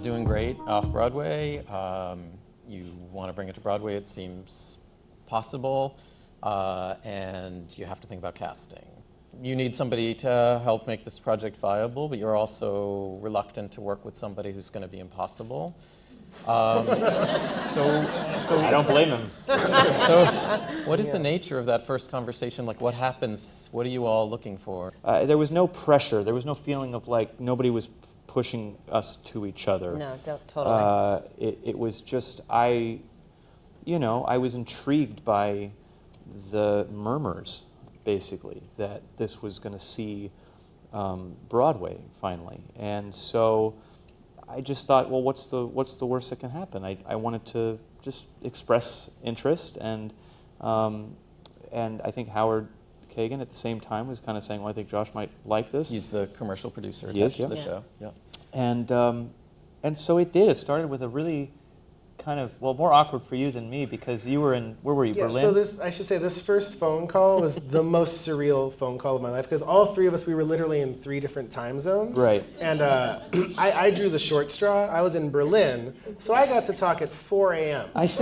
doing great off Broadway. You want to bring it to Broadway, it seems possible, and you have to think about casting. You need somebody to help make this project viable, but you're also reluctant to work with somebody who's going to be impossible. So I don't blame him. So what is the nature of that first conversation? Like, what happens? What are you all looking for? There was no pressure. There was no feeling of like nobody was pushing us to each other. No, totally. It was just, I was intrigued by the murmurs, basically, that this was going to see Broadway finally. And so I just thought, well, what's the worst that can happen? I wanted to just express interest, and I think Howard Kagan at the same time was kind of saying, well, I think Josh might like this. He's the commercial producer Yes, attached to the show. Yeah. And so it did. It started with a really kind of, well, more awkward for you than me, because you were in, where were you, Berlin? So I should say this first phone call was the most surreal phone call of my life, because all three of us, we were literally in 3 different time zones. Right. And I drew the short straw. I was in Berlin, so I got to talk at 4 a.m. And we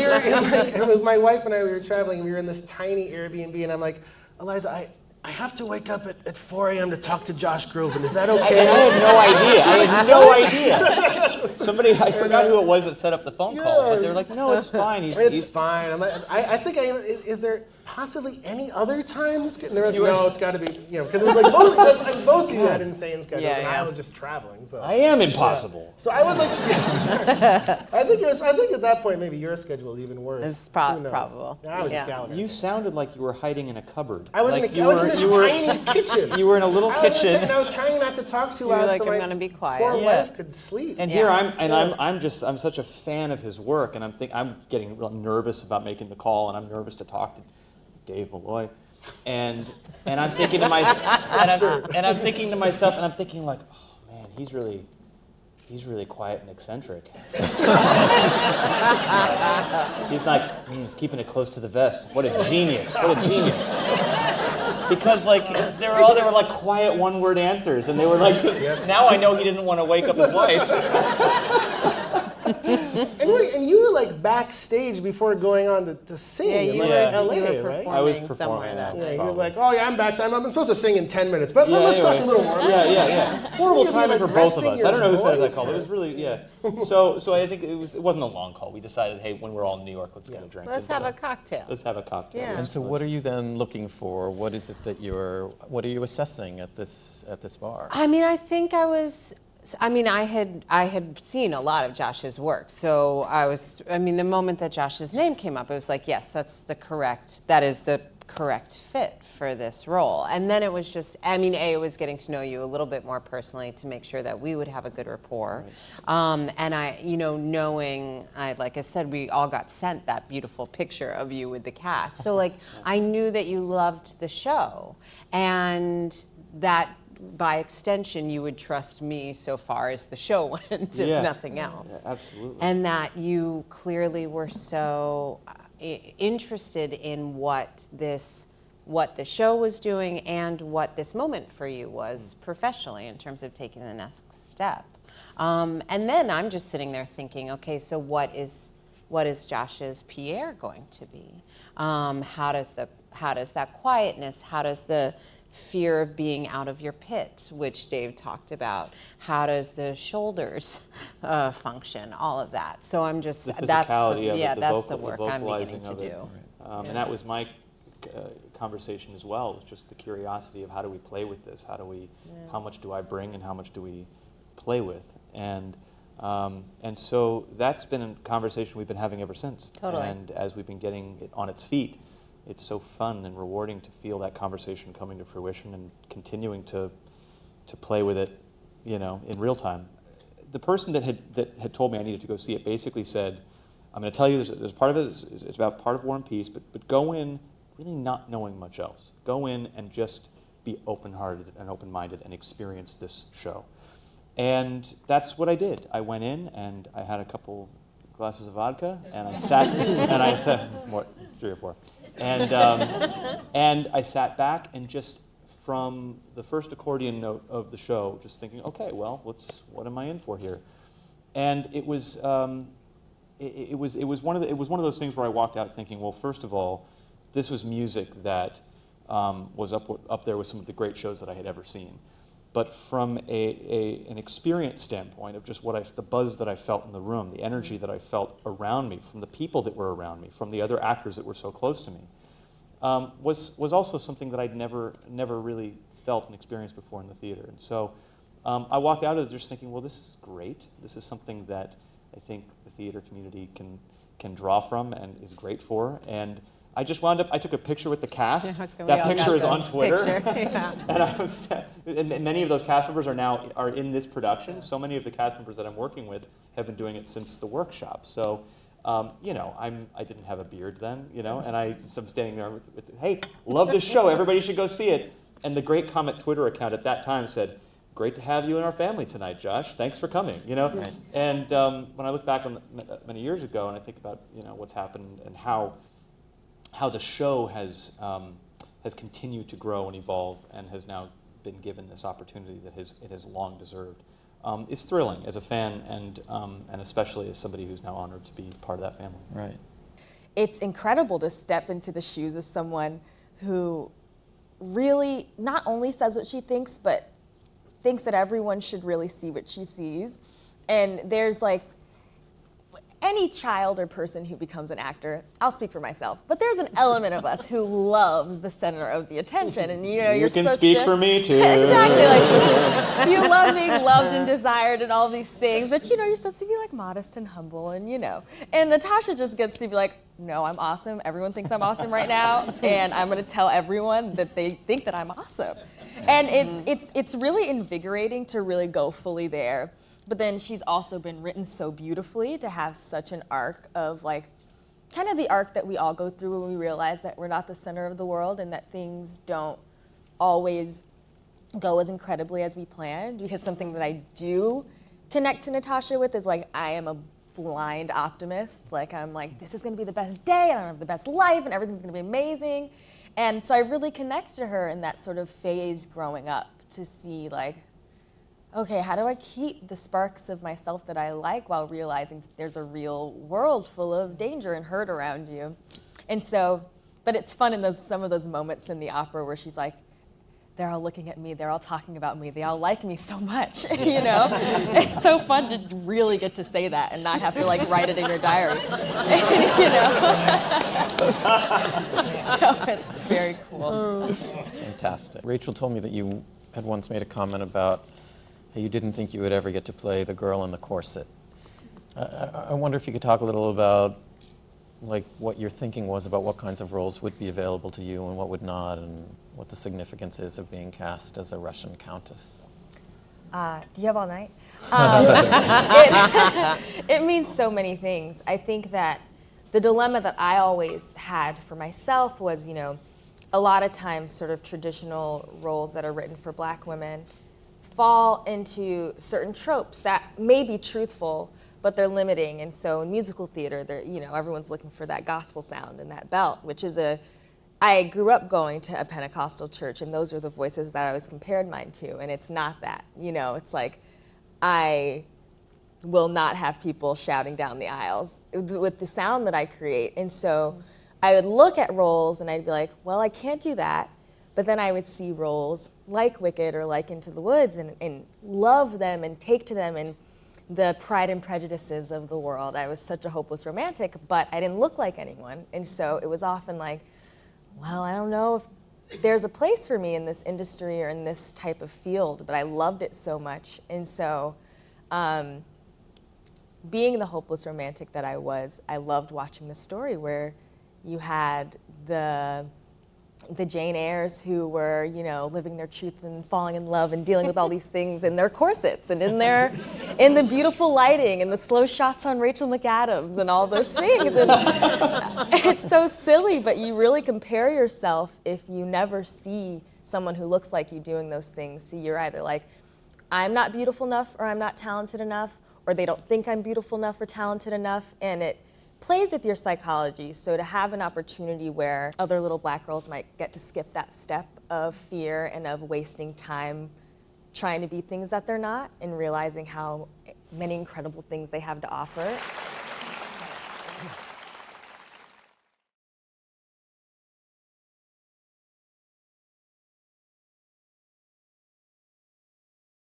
were in, like, it was my wife and I, we were traveling, and we were in this tiny Airbnb, and I'm like, Eliza, I have to wake up at 4 a.m. to talk to Josh Groban. Is that okay? I had no idea. I had no idea. Somebody, I forgot who it was that set up the phone call, but they're like, no, it's fine. It's fine. I'm like, I think is there possibly any other times? And they're like, no, it's got to be, because it was like both of you had insane schedules, and I was just traveling. So I am impossible. So I was like, I think at that point maybe your schedule was even worse. It's probable. I was just gallivanting. You sounded like you were hiding in a cupboard. I was in this tiny kitchen. You were in a little kitchen. And I was trying not to talk too loud, like, so I'm my gonna be quiet. poor wife could sleep. And here I'm such a fan of his work, and I'm getting real nervous about making the call, and I'm nervous to talk to Dave Malloy, and I'm thinking to myself, and I'm thinking like, oh man, he's really quiet and eccentric. He's keeping it close to the vest. What a genius! What a genius! Because like they were like quiet one-word answers, and they were like, now I know he didn't want to wake up his wife. And you were like backstage before going on to sing. Yeah, in LA, right? I was performing somewhere that night. He was like, oh yeah, I'm backstage. I'm supposed to sing in 10 minutes, but let's talk a little more. Yeah. Horrible timing for both of us. I don't know who set up that call. Or... It was really, So I think it wasn't a long call. We decided, hey, when we're all in New York, let's get a drink. Let's have a cocktail. Let's have a cocktail. Yeah. And so what are you then looking for? What is it that what are you assessing at this bar? I mean, I had seen a lot of Josh's work, so the moment that Josh's name came up, it was like, yes, that is the correct fit for this role. And then it was just, it was getting to know you a little bit more personally to make sure that we would have a good rapport. Right. And like I said, we all got sent that beautiful picture of you with the cast. So like, I knew that you loved the show, and that by extension, you would trust me so far as the show went, if nothing else. Yeah, absolutely. And that you clearly were so interested in what the show was doing and what this moment for you was professionally in terms of taking the next step. And then I'm just sitting there thinking, okay, so what is Josh's Pierre going to be? How does that quietness, how does the fear of being out of your pit, which Dave talked about, how does the shoulders function, all of that. So I'm just, that's the work I'm beginning to do. And that was my conversation as well, was just the curiosity of how do we play with this, how much do I bring and how much do we play with, and so that's been a conversation we've been having ever since. Totally. And as we've been getting it on its feet, it's so fun and rewarding to feel that conversation coming to fruition and continuing to play with it, in real time. The person that had told me I needed to go see it basically said, I'm going to tell you there's part of it, it's about part of War and Peace, but go in really not knowing much else. Go in and just be open-hearted and open-minded and experience this show. And that's what I did. I went in and I had a couple glasses of vodka, and I sat, more, 3 or 4. And I sat back and just from the first accordion note of the show, just thinking, okay, well, what am I in for here? And it was one of those things where I walked out thinking, well, first of all, this was music that was up there with some of the great shows that I had ever seen. But from an experience standpoint of just the buzz that I felt in the room, the energy that I felt around me, from the people that were around me, from the other actors that were so close to me, was also something that I'd never really felt and experienced before in the theater. And so I walked out of it just thinking, well, this is great. This is something that I think the theater community can draw from and is great for. And I just wound up, I took a picture with the cast. That picture is on Twitter. And many of those cast members are in this production. So many of the cast members that I'm working with have been doing it since the workshop. So, I didn't have a beard then, and I'm standing there with, hey, love this show, everybody should go see it. And the Great Comet Twitter account at that time said, great to have you in our family tonight, Josh. Thanks for coming, Right. And when I look back on many years ago and I think about, what's happened and how the show has continued to grow and evolve and has now been given this opportunity that it has long deserved, is thrilling as a fan and especially as somebody who's now honored to be part of that family. Right. It's incredible to step into the shoes of someone who really not only says what she thinks, but thinks that everyone should really see what she sees. And there's any child or person who becomes an actor, I'll speak for myself, but there's an element of us who loves the center of the attention, and you're can supposed speak to, for me too. Exactly, you love being loved and desired and all these things, but you're supposed to be modest and humble, and and Natasha just gets to be like, no, I'm awesome. Everyone thinks I'm awesome right now, and I'm going to tell everyone that they think that I'm awesome, and it's really invigorating to really go fully there. But then she's also been written so beautifully to have such an arc of kind of the arc that we all go through when we realize that we're not the center of the world and that things don't always go as incredibly as we planned. Because something that I do connect to Natasha with is I am a blind optimist. I'm this is gonna be the best day and I have the best life and everything's gonna be amazing. And so I really connect to her in that sort of phase growing up to see okay, how do I keep the sparks of myself that I like while realizing that there's a real world full of danger and hurt around you? And so, but it's fun in some of those moments in the opera where she's they're all looking at me, they're all talking about me, they all like me so much, It's so fun to really get to say that and not have to write it in your diary, So it's very cool. Fantastic. Rachel told me that you had once made a comment about how you didn't think you would ever get to play the girl in the corset. I wonder if you could talk a little about what your thinking was about what kinds of roles would be available to you and what would not, and what the significance is of being cast as a Russian countess. Do you have all night? It means so many things. I think that the dilemma that I always had for myself was, a lot of times sort of traditional roles that are written for Black women fall into certain tropes that may be truthful, but they're limiting. And so in musical theater, everyone's looking for that gospel sound and that belt, which is I grew up going to a Pentecostal church, and those are the voices that I always compared mine to, and it's not that. It's I will not have people shouting down the aisles with the sound that I create. And so I would look at roles and I'd be like, well, I can't do that. But then I would see roles like Wicked or like Into the Woods and love them and take to them and the Pride and Prejudices of the world. I was such a hopeless romantic, but I didn't look like anyone. And so it was often well, I don't know if there's a place for me in this industry or in this type of field, but I loved it so much. And so being the hopeless romantic that I was, I loved watching the story where you had the Jane Eyres who were, living their truth and falling in love and dealing with all these things in their corsets and in the beautiful lighting and the slow shots on Rachel McAdams and all those things. And it's so silly, but you really compare yourself if you never see someone who looks like you doing those things. So you're either I'm not beautiful enough or I'm not talented enough, or they don't think I'm beautiful enough or talented enough, and it plays with your psychology. So to have an opportunity where other little Black girls might get to skip that step of fear and of wasting time trying to be things that they're not, and realizing how many incredible things they have to offer.